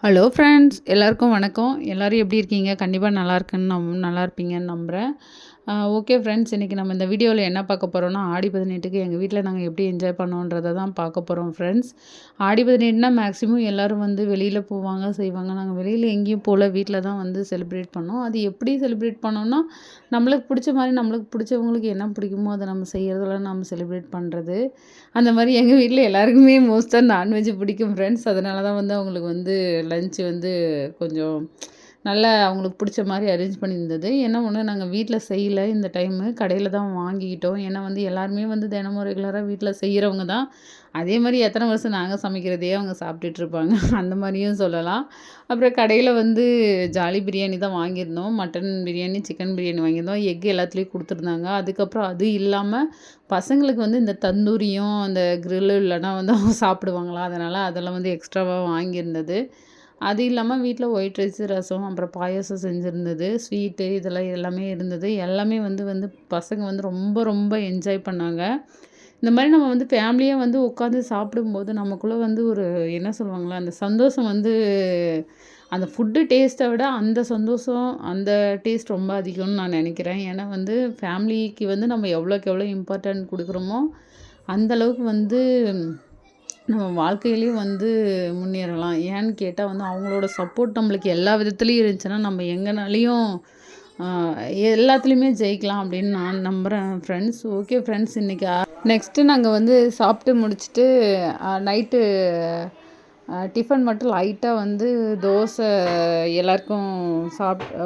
Hello friends, எல்லாருக்கும் வணக்கம். எல்லோரும் எப்படி இருக்கீங்க? கண்டிப்பாக நல்லா இருப்பீங்கன்னு நம்புகிறேன். ஓகே ஃப்ரெண்ட்ஸ், இன்றைக்கி நம்ம இந்த வீடியோவில் என்ன பார்க்க போகிறோம்னா, ஆடி 18க்கு எங்கள் வீட்டில் நாங்கள் எப்படி என்ஜாய் பண்ணோன்றதை தான் பார்க்க போகிறோம் ஃப்ரெண்ட்ஸ். ஆடி 18னா மேக்ஸிமம் எல்லோரும் வந்து வெளியில் போவாங்க, செய்வாங்க. நாங்கள் வெளியில் எங்கேயும் போகல, வீட்டில் தான் வந்து செலிப்ரேட் பண்ணோம். அது எப்படி செலிப்ரேட் பண்ணோம்னா, நம்மளுக்கு பிடிச்ச மாதிரி நம்மளுக்கு பிடிச்சவங்களுக்கு என்ன பிடிக்குமோ அதை நம்ம செய்கிறதுல நம்ம செலிப்ரேட் பண்ணுறது. அந்த மாதிரி எங்கள் வீட்டில் எல்லாருக்குமே மோஸ்ட்டாக நான்வெஜ் பிடிக்கும் ஃப்ரெண்ட்ஸ். அதனால தான் வந்து அவங்களுக்கு வந்து லன்ச் வந்து கொஞ்சம் நல்லா அவங்களுக்கு பிடிச்ச மாதிரி அரேஞ்ச் பண்ணியிருந்தது. என்ன ஒன்று, நாங்கள் வீட்டில் செய்யலை இந்த டைமு, கடையில் தான் வாங்கிக்கிட்டோம். ஏன்னா வந்து எல்லாருமே வந்து தினமும் ரெகுலராக வீட்டில் செய்கிறவங்க தான். அதே மாதிரி எத்தனை வருஷம் நாங்கள் சமைக்கிறதையே அவங்க சாப்பிட்டுட்ருப்பாங்க, அந்த மாதிரியும் சொல்லலாம். அப்புறம் கடையில் வந்து ஜாலி பிரியாணி தான் வாங்கியிருந்தோம். மட்டன் பிரியாணி, சிக்கன் பிரியாணி வாங்கியிருந்தோம். எக் எல்லாத்துலேயும் கொடுத்துருந்தாங்க. அதுக்கப்புறம் அது இல்லாமல் பசங்களுக்கு வந்து இந்த தந்தூரியும் அந்த க்ரில்லு இல்லைனா வந்து அவங்க சாப்பிடுவாங்களா, அதனால் அதெல்லாம் வந்து எக்ஸ்ட்ராவாக வாங்கியிருந்தது. அது இல்லாமல் வீட்டில் ஒயிட் ரைஸு, ரசம், அப்புறம் பாயாசம் செஞ்சுருந்தது. ஸ்வீட்டு இதெல்லாம் எல்லாமே இருந்தது. எல்லாமே வந்து வந்து பசங்க வந்து ரொம்ப ரொம்ப என்ஜாய் பண்ணாங்க. இந்த மாதிரி நம்ம வந்து ஃபேமிலியாக வந்து உட்காந்து சாப்பிடும்போது நமக்குள்ளே வந்து ஒரு என்ன சொல்லுவாங்களா, அந்த சந்தோஷம் வந்து அந்த ஃபுட்டு டேஸ்ட்டை விட அந்த சந்தோஷம், அந்த டேஸ்ட் ரொம்ப அதிகம்னு நான் நினைக்கிறேன். ஏன்னா வந்து ஃபேமிலிக்கு வந்து நம்ம எவ்வளோக்கு எவ்வளோ இம்பார்ட்டன்ட் கொடுக்குறோமோ அந்தளவுக்கு வந்து நம்ம வாழ்க்கையிலையும் வந்து முன்னேறலாம். ஏன்னு கேட்டால் வந்து அவங்களோட சப்போர்ட் நம்மளுக்கு எல்லா விதத்துலேயும் இருந்துச்சுன்னா நம்ம எங்கேனாலையும் எல்லாத்துலேயுமே ஜெயிக்கலாம் அப்படின்னு நான் நம்புகிறேன் ஃப்ரெண்ட்ஸ். ஓகே ஃப்ரெண்ட்ஸ், இன்றைக்கி நெக்ஸ்ட்டு நாங்கள் வந்து சாப்பிட்டு முடிச்சுட்டு நைட்டு டிஃபன் மட்டும் லைட்டாக வந்து தோசை எல்லாருக்கும்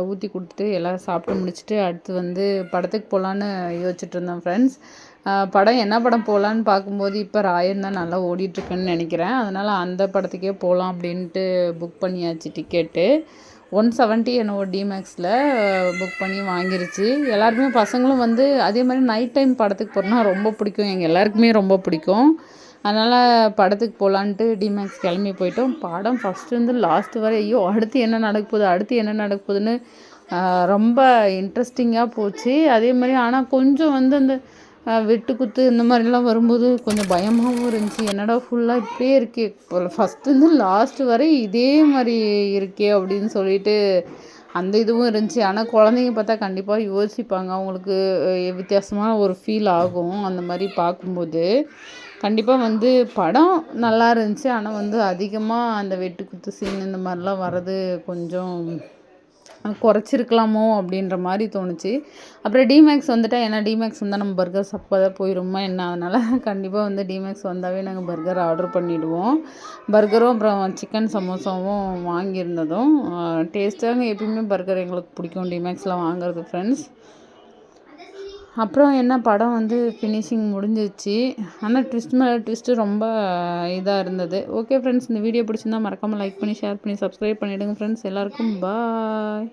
ஊற்றி கொடுத்துட்டு எல்லோரும் சாப்பிட்டு முடிச்சுட்டு அடுத்து வந்து படத்துக்கு போகலான்னு யோசிச்சுட்டு இருந்தோம் ஃப்ரெண்ட்ஸ். படம் என்ன படம் போகலான்னு பார்க்கும்போது இப்போ ராயன் தான் நல்லா ஓடிட்டுருக்குன்னு நினைக்கிறேன். அதனால் அந்த படத்துக்கே போகலாம் அப்படின்ட்டு புக் பண்ணியாச்சு டிக்கெட்டு. 170 என்னவோ டிமேக்ஸில் புக் பண்ணி வாங்கிருச்சு. எல்லாருமே பசங்களும் வந்து அதே மாதிரி நைட் டைம் படத்துக்கு போகிறோன்னா ரொம்ப பிடிக்கும், எங்கள் எல்லாருக்குமே ரொம்ப பிடிக்கும். அதனால் படத்துக்கு போகலான்ட்டு டிமேக்ஸ் கிளம்பி போயிட்டோம். படம் ஃபஸ்ட்டுலேருந்து லாஸ்ட்டு வரை ஐயோ அடுத்து என்ன நடக்க போகுதுன்னு ரொம்ப இன்ட்ரெஸ்டிங்காக போச்சு. அதே மாதிரி ஆனால் கொஞ்சம் வந்து அந்த வெட்டுக்குத்து இந்த மாதிரிலாம் வரும்போது கொஞ்சம் பயமாகவும் இருந்துச்சு. என்னடா ஃபுல்லாக இப்படியே இருக்கே, ஃபஸ்ட்டுலேருந்து லாஸ்ட்டு வரை இதே மாதிரி இருக்கே அப்படின்னு சொல்லிட்டு அந்த இதுவும் இருந்துச்சு. ஆனால் குழந்தைங்க பார்த்தா கண்டிப்பாக யோசிப்பாங்க, அவங்களுக்கு வித்தியாசமான ஒரு ஃபீல் ஆகும் அந்த மாதிரி பார்க்கும்போது. கண்டிப்பாக வந்து படம் நல்லா இருந்துச்சு. ஆனால் வந்து அதிகமாக அந்த வெட்டுக்குத்து சீன் இந்த மாதிரிலாம் வர்றது கொஞ்சம் குறைச்சிருக்கலாமோ அப்படின்ற மாதிரி தோணுச்சு. அப்புறம் டிமேக்ஸ் வந்துட்டால், ஏன்னா டிமேக்ஸ் வந்தால் நம்ம பர்கர் சாப்பிட போயிடுமா என்ன, அதனால் கண்டிப்பாக வந்து டிமேக்ஸ் வந்தாவே நாங்கள் பர்கர் ஆர்டர் பண்ணிவிடுவோம். பர்கரும் அப்புறம் சிக்கன் சமோசாவும் வாங்கியிருந்ததும் டேஸ்ட்டாக எப்பயுமே பர்கர் எங்களுக்கு பிடிக்கும் டிமேக்ஸில் வாங்குறது ஃப்ரெண்ட்ஸ். அப்புறம் என்ன, படம் வந்து ஃபினிஷிங் முடிஞ்சிச்சு. ஆனால் ட்விஸ்ட் மேலே ட்விஸ்ட்டு ரொம்ப இதாக இருந்தது. ஓகே ஃப்ரெண்ட்ஸ், இந்த வீடியோ பிடிச்சிருந்தா மறக்காமல் லைக் பண்ணி, ஷேர் பண்ணி, சப்ஸ்கிரைப் பண்ணிவிடுங்க ஃப்ரெண்ட்ஸ். எல்லாருக்கும் பாய்.